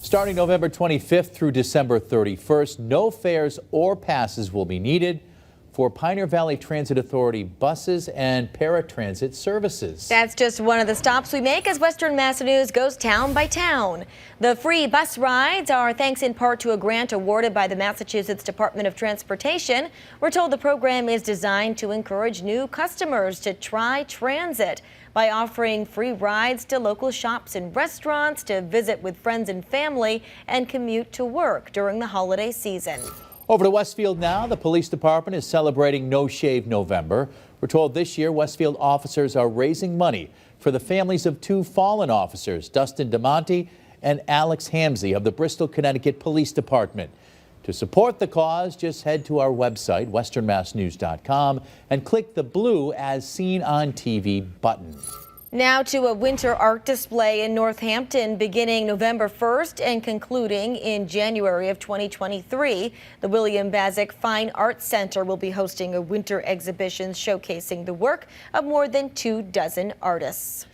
Starting November 25th through December 31st, no fares or passes will be needed for Pioneer Valley Transit Authority buses and paratransit services. That's just one of the stops we make as Western Mass News goes town by town. The free bus rides are thanks in part to a grant awarded by the Massachusetts Department of Transportation. We're told the program is designed to encourage new customers to try transit by offering free rides to local shops and restaurants, to visit with friends and family, and commute to work during the holiday season. Over to Westfield now. The police department is celebrating No Shave November. We're told this year Westfield officers are raising money for the families of two fallen officers, Dustin DeMonte and Alex Hamsey of the Bristol, Connecticut Police Department. To support the cause, just head to our website, westernmassnews.com, and click the blue As Seen on TV button. Now to a winter art display in Northampton beginning November 1st and concluding in January of 2023. The William Bazick Fine Arts Center will be hosting a winter exhibition showcasing the work of more than 24 artists.